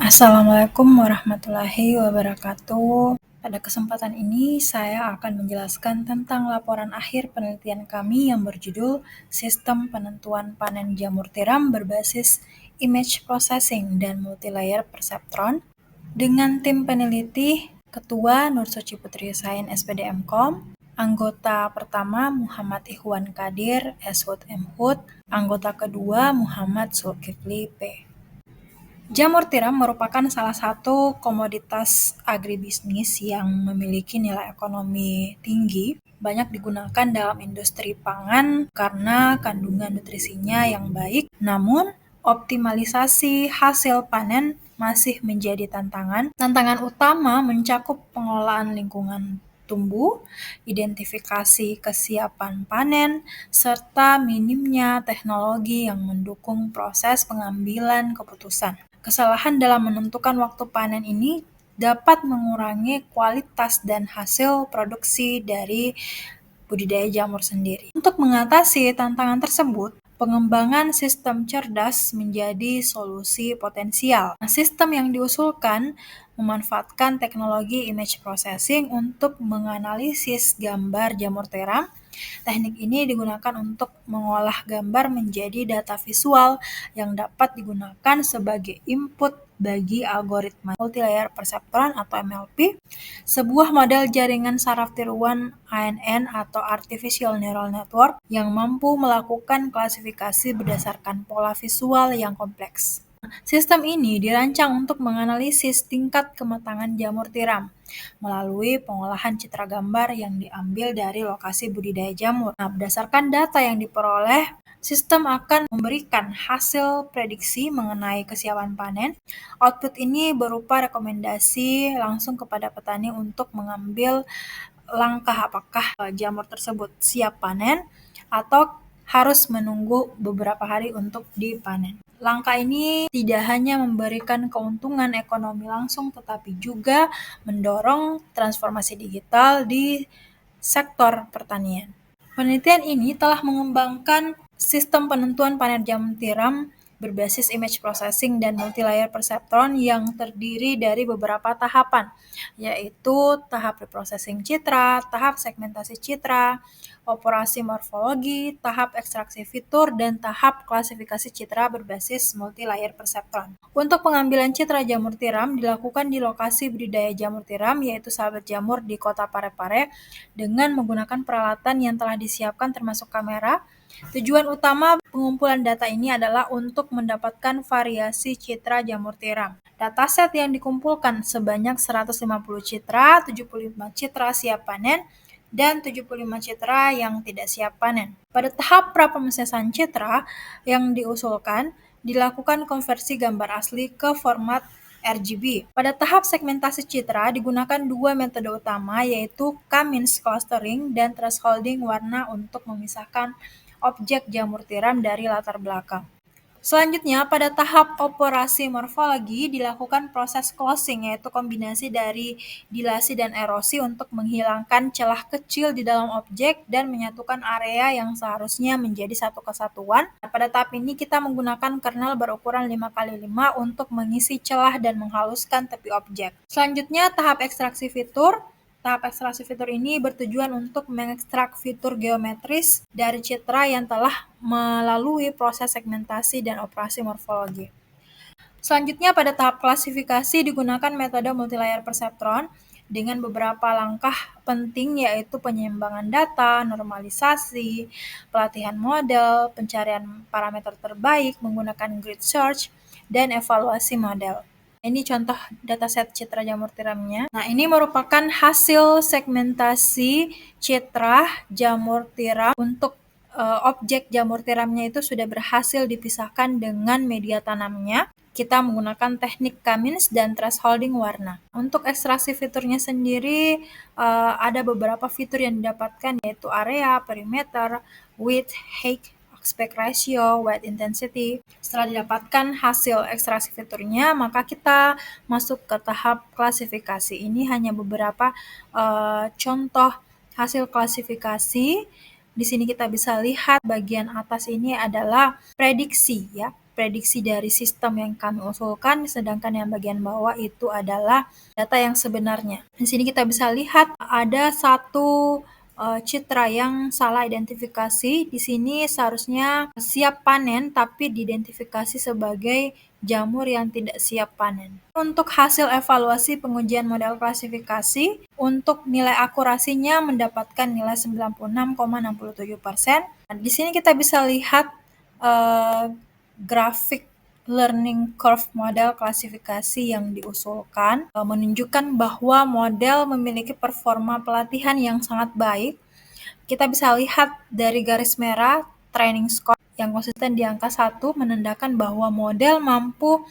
Assalamualaikum warahmatullahi wabarakatuh. Pada kesempatan ini saya akan menjelaskan tentang laporan akhir penelitian kami yang berjudul Sistem Penentuan Panen Jamur Tiram Berbasis Image Processing dan Multilayer Perceptron dengan tim peneliti Ketua Nur Suci Putri Sain SPD Mkom, anggota pertama Muhammad Ikhwan Kadir SHUT MHUT, anggota kedua Muhammad Zulkifli P. Jamur tiram merupakan salah satu komoditas agribisnis yang memiliki nilai ekonomi tinggi, banyak digunakan dalam industri pangan karena kandungan nutrisinya yang baik. Namun, optimalisasi hasil panen masih menjadi tantangan. Tantangan utama mencakup pengelolaan lingkungan tumbuh, identifikasi kesiapan panen, serta minimnya teknologi yang mendukung proses pengambilan keputusan. Kesalahan dalam menentukan waktu panen ini dapat mengurangi kualitas dan hasil produksi dari budidaya jamur sendiri. Untuk mengatasi tantangan tersebut, pengembangan sistem cerdas menjadi solusi potensial. Sistem yang diusulkan memanfaatkan teknologi image processing untuk menganalisis gambar jamur tiram. Teknik ini digunakan untuk mengolah gambar menjadi data visual yang dapat digunakan sebagai input bagi algoritma multilayer perceptron atau MLP, sebuah model jaringan saraf tiruan ANN atau Artificial Neural Network yang mampu melakukan klasifikasi berdasarkan pola visual yang kompleks. Sistem ini dirancang untuk menganalisis tingkat kematangan jamur tiram melalui pengolahan citra gambar yang diambil dari lokasi budidaya jamur. Berdasarkan data yang diperoleh, sistem akan memberikan hasil prediksi mengenai kesiapan panen. Output ini berupa rekomendasi langsung kepada petani untuk mengambil langkah apakah jamur tersebut siap panen atau harus menunggu beberapa hari untuk dipanen. Langkah ini tidak hanya memberikan keuntungan ekonomi langsung, tetapi juga mendorong transformasi digital di sektor pertanian. Penelitian ini telah mengembangkan sistem penentuan panen jamur tiram berbasis image processing dan multilayer perceptron yang terdiri dari beberapa tahapan, yaitu tahap reprocessing citra, tahap segmentasi citra, operasi morfologi, tahap ekstraksi fitur, dan tahap klasifikasi citra berbasis multilayer perceptron. Untuk pengambilan citra jamur tiram dilakukan di lokasi budidaya jamur tiram, yaitu Sahabat Jamur di Kota Parepare, dengan menggunakan peralatan yang telah disiapkan termasuk kamera. Tujuan utama pengumpulan data ini adalah untuk mendapatkan variasi citra jamur tiram. Dataset yang dikumpulkan sebanyak 150 citra, 75 citra siap panen, dan 75 citra yang tidak siap panen. Pada tahap praproses citra yang diusulkan, dilakukan konversi gambar asli ke format RGB. Pada tahap segmentasi citra digunakan dua metode utama, yaitu K-means clustering dan thresholding warna untuk memisahkan objek jamur tiram dari latar belakang. Selanjutnya, pada tahap operasi morfologi dilakukan proses closing, yaitu kombinasi dari dilasi dan erosi untuk menghilangkan celah kecil di dalam objek dan menyatukan area yang seharusnya menjadi satu kesatuan. Pada tahap ini kita menggunakan kernel berukuran 5x5 untuk mengisi celah dan menghaluskan tepi objek. Selanjutnya, tahap ekstraksi fitur. Tahap ekstraksi fitur ini bertujuan untuk mengekstrak fitur geometris dari citra yang telah melalui proses segmentasi dan operasi morfologi. Selanjutnya, pada tahap klasifikasi digunakan metode multilayer perceptron dengan beberapa langkah penting, yaitu penyeimbangan data, normalisasi, pelatihan model, pencarian parameter terbaik menggunakan grid search, dan evaluasi model. Ini contoh dataset citra jamur tiramnya. Ini merupakan hasil segmentasi citra jamur tiram. Untuk objek jamur tiramnya itu sudah berhasil dipisahkan dengan media tanamnya. Kita menggunakan teknik K-means dan thresholding warna. Untuk ekstraksi fiturnya sendiri ada beberapa fitur yang didapatkan, yaitu area, perimeter, width, height, aspect ratio, weight intensity. Setelah didapatkan hasil ekstraksi fiturnya, maka kita masuk ke tahap klasifikasi. Ini hanya beberapa contoh hasil klasifikasi. Di sini kita bisa lihat bagian atas ini adalah prediksi, ya. prediksi dari sistem yang kami usulkan, sedangkan yang bagian bawah itu adalah data yang sebenarnya. Di sini kita bisa lihat ada satu citra yang salah identifikasi. Di sini seharusnya siap panen, tapi diidentifikasi sebagai jamur yang tidak siap panen. Untuk hasil evaluasi pengujian model klasifikasi, untuk nilai akurasinya mendapatkan nilai 96,67%. Di sini kita bisa lihat grafik learning curve model klasifikasi yang diusulkan menunjukkan bahwa model memiliki performa pelatihan yang sangat baik. Kita bisa lihat dari garis merah training score yang konsisten di angka 1 menandakan bahwa model mampu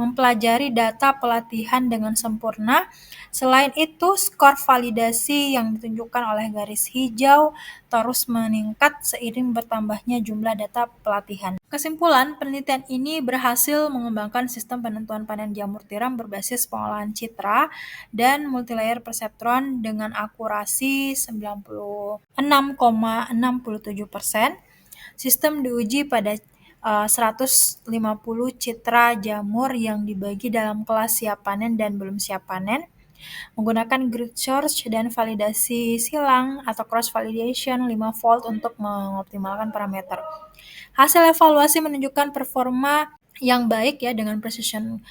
mempelajari data pelatihan dengan sempurna. Selain itu, skor validasi yang ditunjukkan oleh garis hijau terus meningkat seiring bertambahnya jumlah data pelatihan. Kesimpulan, penelitian ini berhasil mengembangkan sistem penentuan panen jamur tiram berbasis pengolahan citra dan multilayer perseptron dengan akurasi 96,67%. Sistem diuji pada 150 citra jamur yang dibagi dalam kelas siap panen dan belum siap panen, menggunakan grid search dan validasi silang atau cross validation 5-fold untuk mengoptimalkan parameter. Hasil evaluasi menunjukkan performa yang baik ya dengan precision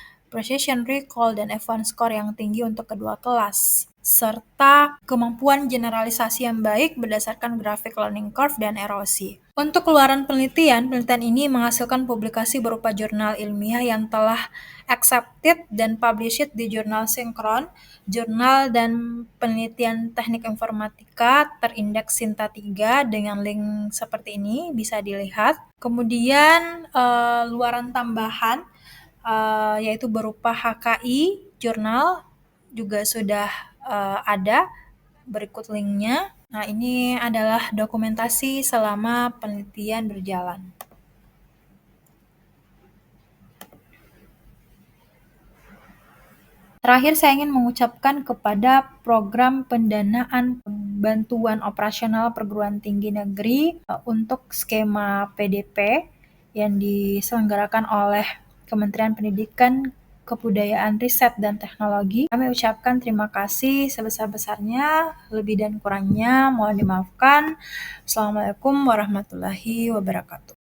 recall dan F1 score yang tinggi untuk kedua kelas, serta kemampuan generalisasi yang baik berdasarkan grafik learning curve dan erosi. Untuk keluaran penelitian ini menghasilkan publikasi berupa jurnal ilmiah yang telah accepted dan published di jurnal Synchron, jurnal dan penelitian teknik informatika terindeks Sinta 3 dengan link seperti ini bisa dilihat. Kemudian luaran tambahan yaitu berupa HKI jurnal juga sudah ada, berikut linknya. Nah, ini adalah dokumentasi selama penelitian berjalan. Terakhir, saya ingin mengucapkan kepada program pendanaan bantuan operasional perguruan tinggi negeri untuk skema PDP yang diselenggarakan oleh Kementerian Pendidikan, Kebudayaan, Riset, dan Teknologi. Kami ucapkan terima kasih sebesar-besarnya, lebih dan kurangnya mohon dimaafkan. Assalamualaikum warahmatullahi wabarakatuh.